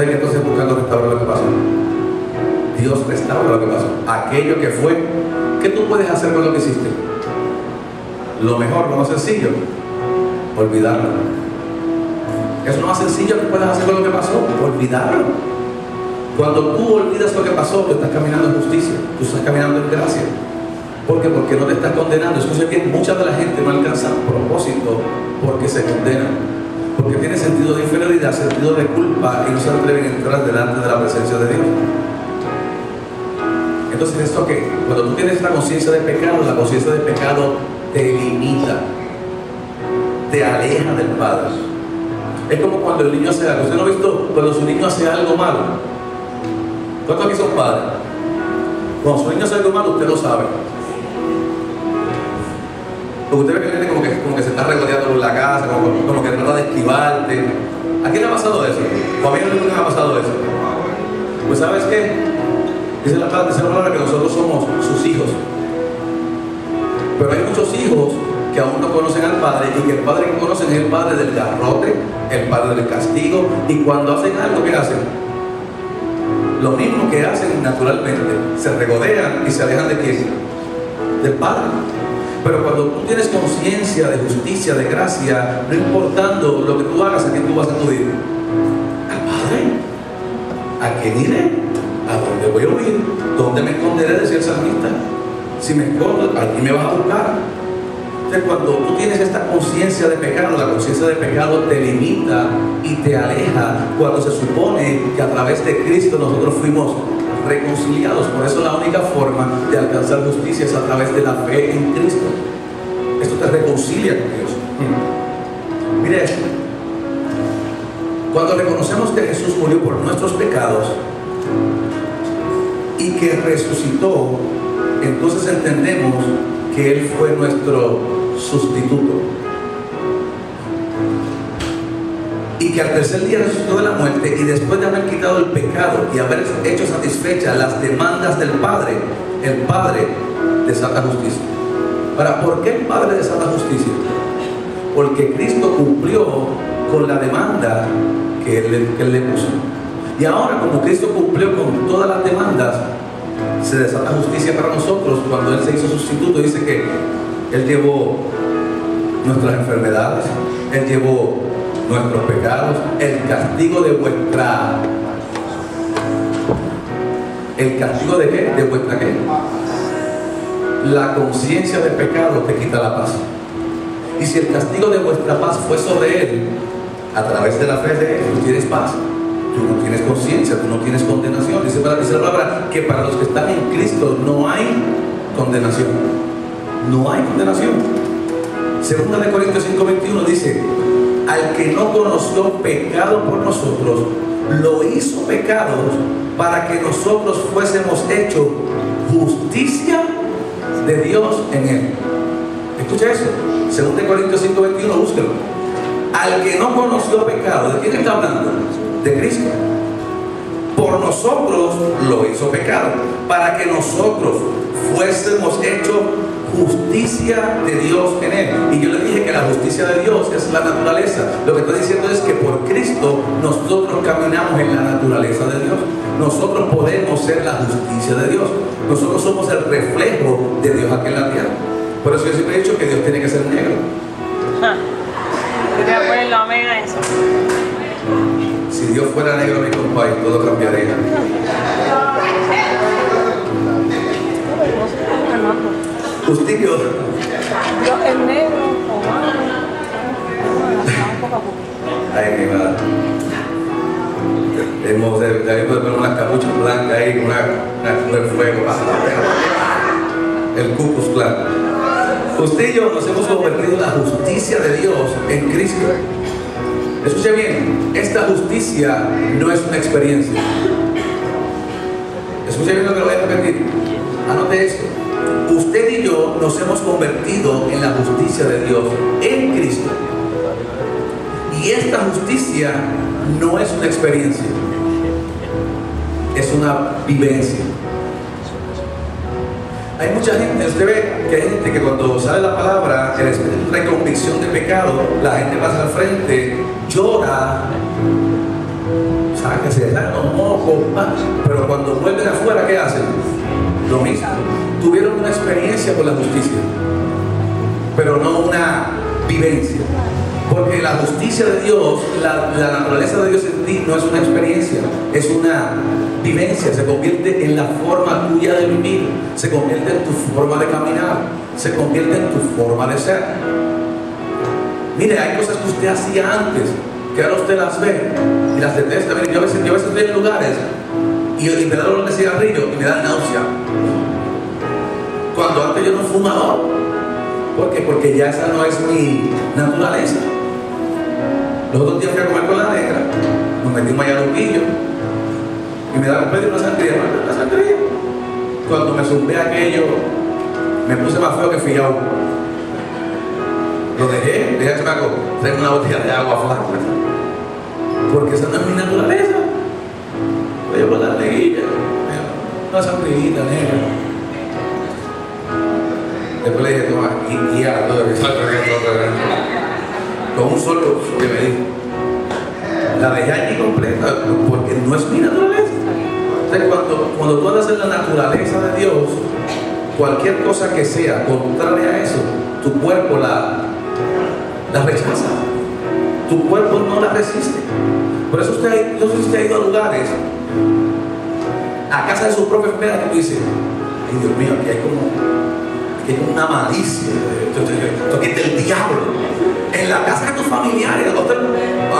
Entonces buscando restaurar lo que pasó. Dios restaura lo que pasó. Aquello que fue, ¿qué tú puedes hacer con lo que hiciste? Lo mejor, lo más sencillo, olvidarlo. Es lo más sencillo que puedes hacer con lo que pasó, olvidarlo. Cuando tú olvidas lo que pasó, tú estás caminando en justicia, tú estás caminando en gracia. ¿Por qué? Porque no te estás condenando. Escucha que mucha de la gente no alcanza propósito porque se condena, porque tiene sentido de inferioridad, sentido de culpa y no se atreven a entrar delante de la presencia de Dios. Entonces, ¿esto qué? Cuando tú tienes la conciencia de pecado, la conciencia de pecado te limita, te aleja del Padre. Es como cuando el niño hace algo. ¿Usted no ha visto cuando su niño hace algo malo? ¿Cuántos aquí son padres? Cuando su niño hace algo malo, usted lo sabe. Porque usted ve que viene como que se está regodeando por la casa, como que trata de esquivarte. ¿A quién le ha pasado eso? ¿O a mí no me ha pasado eso? Pues ¿sabes qué? Dice la palabra que nosotros somos sus hijos. Pero hay muchos hijos que aún no conocen al Padre, y que el Padre que conocen es el Padre del garrote, el Padre del castigo, y cuando hacen algo, ¿qué hacen? Lo mismo que hacen naturalmente, se regodean y se alejan de quién? Del Padre. Pero cuando tú tienes conciencia de justicia, de gracia, no importando lo que tú hagas, ¿a quién tú vas a acudir? Al Padre. ¿A quién iré? ¿A dónde voy a huir? ¿Dónde me esconderé? Decía el salmista. Si me escondo, ¿a quién me vas a buscar? Entonces, cuando tú tienes esta conciencia de pecado, la conciencia de pecado te limita y te aleja, cuando se supone que a través de Cristo nosotros fuimos reconciliados. Por eso la única forma de alcanzar justicia es a través de la fe en Cristo. Esto te reconcilia con Dios. Mire esto. Cuando reconocemos que Jesús murió por nuestros pecados y que resucitó, entonces entendemos que Él fue nuestro sustituto. Y que al tercer día resucitó de la muerte, y después de haber quitado el pecado y haber hecho satisfechas las demandas del Padre, el Padre desata justicia. Ahora, ¿por qué el Padre desata justicia? Porque Cristo cumplió con la demanda que Él le puso. Y ahora, como Cristo cumplió con todas las demandas, se desata justicia para nosotros. Cuando Él se hizo sustituto, dice que Él llevó nuestras enfermedades, Él llevó nuestros pecados, el castigo de vuestra... ¿El castigo de qué? ¿De vuestra qué? La conciencia de pecado te quita la paz. Y si el castigo de vuestra paz fue sobre Él, a través de la fe de Él, tú tienes paz. Tú no tienes conciencia, tú no tienes condenación. Dice la palabra que para los que están en Cristo no hay condenación. No hay condenación. Segunda de Corintios 5:21 dice: al que no conoció pecado por nosotros, lo hizo pecado para que nosotros fuésemos hechos justicia de Dios en Él. Escucha eso. Segunda de Corintios 5:21, búsquelo. Al que no conoció pecado, ¿de quién está hablando? De Cristo. Por nosotros lo hizo pecado, para que nosotros fuésemos hechos justicia de Dios en Él. Y yo le dije que la justicia de Dios es la naturaleza. Lo que estoy diciendo es que por Cristo nosotros caminamos en la naturaleza de Dios. Nosotros podemos ser la justicia de Dios. Nosotros somos el reflejo de Dios aquí en la tierra. Por eso yo siempre he dicho que Dios tiene que ser negro. Yo te acuerdo, amén a eso. Si Dios fuera negro, mi compadre, todo cambiaría. Usted y yo. Dios es negro o un poco a poco. Ay, mi madre. Hemos de poner unas capuchas blancas ahí, un fuego. El Ku Klux Klan. Usted y yo nos hemos convertido en la justicia de Dios en Cristo. Escuche bien, esta justicia no es una experiencia. Escuche bien lo que le voy a repetir. Anote esto. Usted y yo nos hemos convertido en la justicia de Dios en Cristo. Y esta justicia no es una experiencia, es una vivencia. Hay mucha gente, usted ve que hay gente que cuando sale la palabra, el espíritu de convicción de pecado, la gente pasa al frente, llora, ¿sabe? que se dan los mocos, pero cuando vuelven afuera, ¿qué hacen? Lo mismo. Tuvieron una experiencia con la justicia, pero no una vivencia. Porque la justicia de Dios, la naturaleza de Dios en ti no es una experiencia, es una vivencia. Se convierte en la forma tuya de vivir, se convierte en tu forma de caminar, se convierte en tu forma de ser. Mire, hay cosas que usted hacía antes, que ahora usted las ve y las detesta. Mire, yo a veces estoy en lugares y me da dolor de cigarrillo y me da náusea. Cuando antes yo no fumador. ¿Por qué? Porque ya esa no es mi naturaleza. Los otros días fui a comer con la negra, nos metimos allá a Luquillo y me daban pedir una sangría. Cuando me zumbé aquello, me puse más feo que fiao. Lo dejé al chamaco, traigo una botella de agua flaca. Porque esa no es mi naturaleza. Voy a poner la neguilla, una sangrillita negra. Después le dije, toma, y a todo lo que salga con un solo que me dijo. La dejé allí completa, porque no es mi naturaleza. Entonces, cuando tú andas en la naturaleza de Dios, cualquier cosa que sea contraria a eso, tu cuerpo la rechaza. Tu cuerpo no la resiste. Por eso yo sé si usted ha ido a lugares, a casa de su propia enfermedad, que tú dices, ay Dios mío, aquí hay como una malicia, esto aquí es del diablo. En la casa de tus familiares, a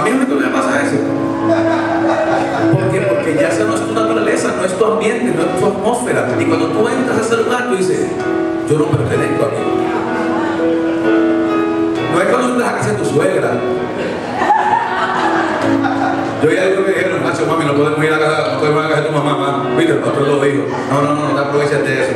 mí no me pasa eso. ¿Por qué? Porque ya esa no es tu naturaleza, no es tu ambiente, no es tu atmósfera. Y cuando tú entras a ese lugar, tú dices, yo no pertenezco aquí. No es cuando entras a casa de tu suegra. Yo ya digo que dijeron, macho, mami, no podemos ir a casa, de tu mamá, viste, el pastor lo dijo. No te aproveches de eso.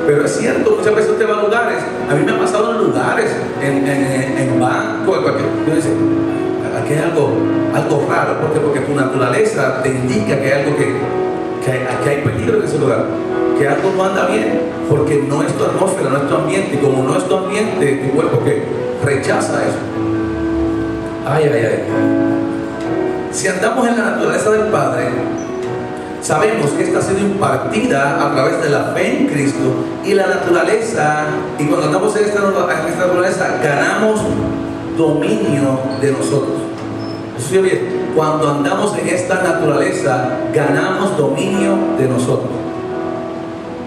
Pero es cierto, muchas veces usted va a lugares, a mí me ha pasado en lugares, en bancos, yo digo, aquí hay algo raro, porque tu naturaleza te indica que hay algo que hay peligro en ese lugar, que algo no anda bien, porque no es tu atmósfera, no es tu ambiente, y como no es tu ambiente, tu cuerpo que rechaza eso. Ay. Si andamos en la naturaleza del Padre, sabemos que esta ha sido impartida a través de la fe en Cristo y la naturaleza, y cuando andamos en esta naturaleza ganamos dominio de nosotros. ¿Eso es bien? Cuando andamos en esta naturaleza ganamos dominio de nosotros.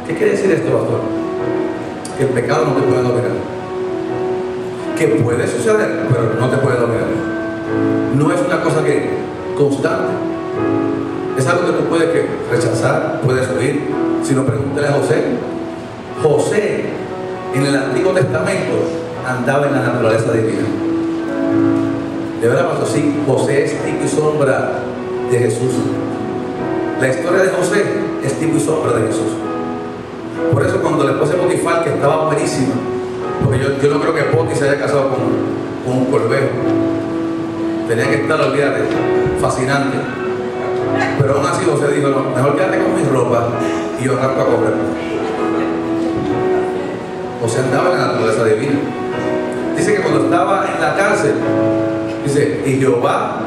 ¿Qué quiere decir esto, pastor? Que el pecado no te puede dominar. Que puede suceder, pero no te puede dominar. No es una cosa que constante. Es algo que tú puedes rechazar, puedes huir. Si no, pregúntale a José. José, en el Antiguo Testamento, andaba en la naturaleza divina. De verdad, pastor, sí, José es tipo y sombra de Jesús. La historia de José es tipo y sombra de Jesús. Por eso cuando la esposa de Potifar, que estaba buenísima, porque yo no creo que Poti se haya casado con un corbejo. Tenía que estar, olvídate, fascinante. Pero aún así José dijo, no, mejor quédate con mi ropa y yo arranco a cobrar. José andaba en la naturaleza divina. Dice que cuando estaba en la cárcel, dice, y Jehová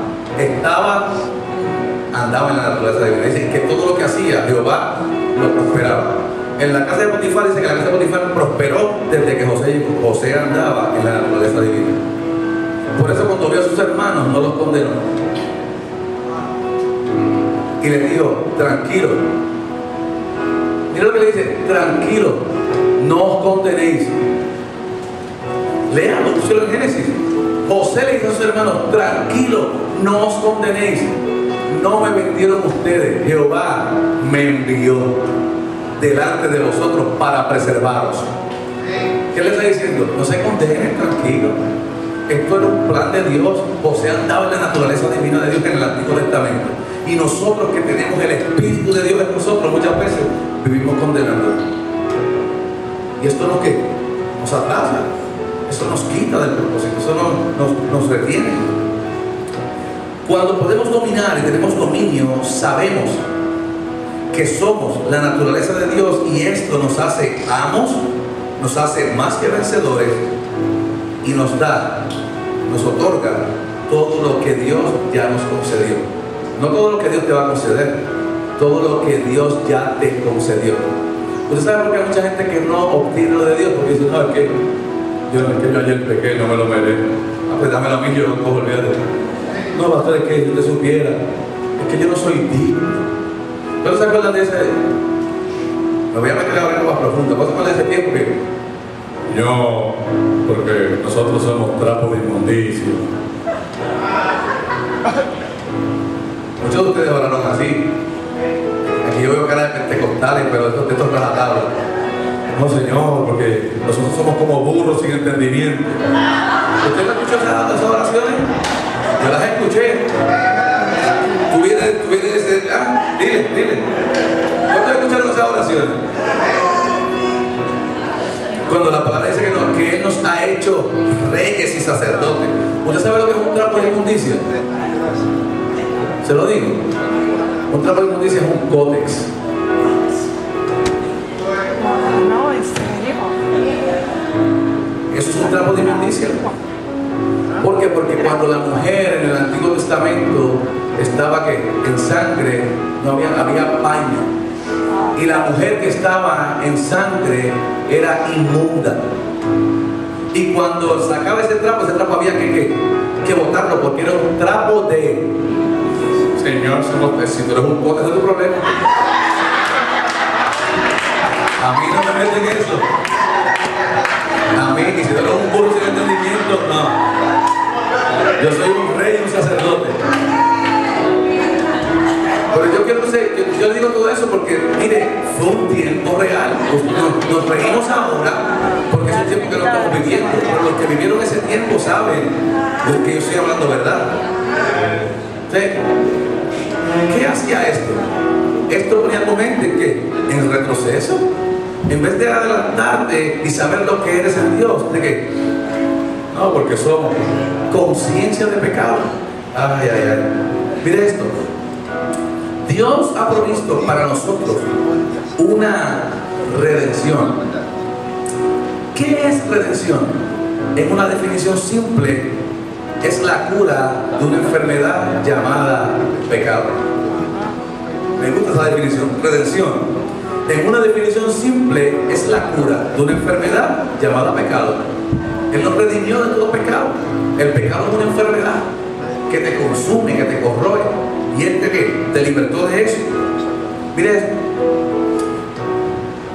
andaba en la naturaleza divina. Dice que todo lo que hacía, Jehová lo prosperaba. En la casa de Potifar dice que la casa de Potifar prosperó desde que José llegó. José andaba en la naturaleza divina. Por eso cuando vio a sus hermanos no los condenó. Y les dijo, tranquilo. Mira lo que le dice, tranquilo, no os condenéis. Lean, pusieron en Génesis. José le dijo a sus hermanos, tranquilo, no os condenéis. No me vendieron ustedes, Jehová me envió delante de vosotros para preservaros. ¿Qué le está diciendo? No se condenen, tranquilo. Esto era un plan de Dios. José andaba en la naturaleza divina de Dios en el Antiguo Testamento. Y nosotros que tenemos el Espíritu de Dios en nosotros, muchas veces vivimos condenando. Y esto no que nos atrasa, eso nos quita del propósito, eso nos retiene. Cuando podemos dominar y tenemos dominio, sabemos que somos la naturaleza de Dios, y esto nos hace amos, nos hace más que vencedores, y nos otorga todo lo que Dios ya nos concedió. No todo lo que Dios te va a conceder, todo lo que Dios ya te concedió. ¿Usted sabe por qué hay mucha gente que no obtiene lo de Dios? Porque dice, no, es que yo ayer pequé, no me lo merezco. Ah, pues dámelo a mí, yo no puedo olvidarte. No, pastor, es que si usted supiera, es que yo no soy digno. ¿Pero se acuerdan de ese? Me voy a meter ahora en algo más profundo. ¿Cuál se acuerdan de ese tiempo que porque nosotros somos trapos de inmundicia? Muchos de ustedes hablaron así. Aquí yo veo cara de pentecostales, pero esto es relajado. No, Señor, porque nosotros somos como burros sin entendimiento. ¿Usted no escuchó esas oraciones? Yo las escuché. Tú vienes y dices, dile. ¿Cuántos escucharon esas oraciones? Cuando la palabra dice que Él nos ha hecho reyes y sacerdotes. ¿Usted sabe lo que es un trapo de inmundicia? Se lo digo. Un trapo de inmundicia es un códex. No, en serio. Eso es un trapo de inmundicia. ¿Por qué? Porque cuando la mujer en el Antiguo Testamento estaba en sangre, no había paño. Y la mujer que estaba en sangre era inmunda. Y cuando sacaba ese trapo había que botarlo, porque era un trapo de... Señor, si tú eres un poco, ese es tu problema. A mí no me meten eso. A mí, y si tú eres un burro sin entendimiento, no. Yo soy un rey y un sacerdote. Pero yo digo todo eso porque, mire, fue un tiempo real. Nos reímos ahora porque es un tiempo que no estamos viviendo. Pero los que vivieron ese tiempo saben de que yo estoy hablando verdad. ¿Sí? ¿Qué hacía esto? Esto ponía tu mente ¿qué? En retroceso. En vez de adelantarte y saber lo que eres en Dios, ¿de qué? No, porque somos conciencia de pecado. Ay. Mire esto. Dios ha provisto para nosotros una redención. ¿Qué es redención? En una definición simple, es la cura de una enfermedad llamada pecado. Me gusta esa definición, redención. En una definición simple, es la cura de una enfermedad llamada pecado. Él nos redimió de todo pecado. El pecado es una enfermedad que te consume, que te corroe. Y Él te libertó de eso. Mire esto.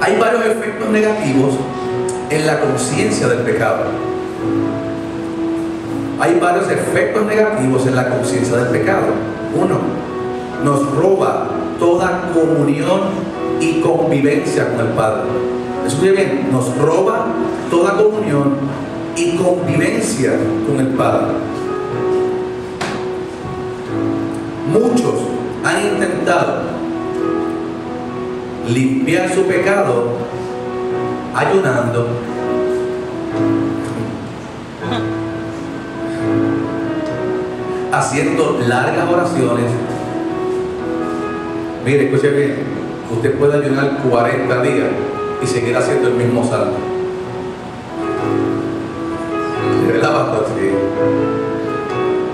Hay varios efectos negativos en la conciencia del pecado. Hay varios efectos negativos en la conciencia del pecado. Uno, nos roba toda comunión y convivencia con el Padre. Escuche bien, nos roba toda comunión y convivencia con el Padre. Muchos han intentado limpiar su pecado ayunando, haciendo largas oraciones. Mire, escuche bien, usted puede ayunar 40 días y seguir haciendo el mismo salmo. ¿De verdad, pastor? Sí.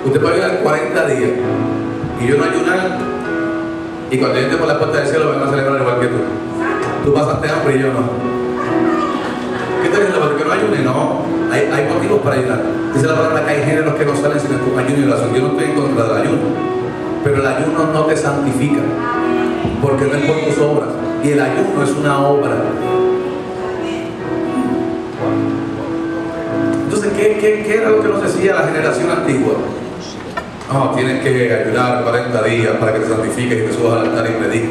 Usted puede ayunar 40 días y yo no ayunar, y cuando yo entre por la puerta del cielo me van a celebrar igual que tú. Tú pasaste hambre y yo no. ¿Qué está diciendo? Porque no ayune, no. Hay motivos para ayunar. Dice la palabra que hay géneros que no salen sin el ayuno y oración. Yo no estoy en contra del ayuno, pero el ayuno no te santifica, porque no es por tus obras, y el ayuno es una obra. Entonces, ¿qué era lo que nos decía la generación antigua? No, tienes que ayunar 40 días para que te santifiques y te subas al altar y prediques.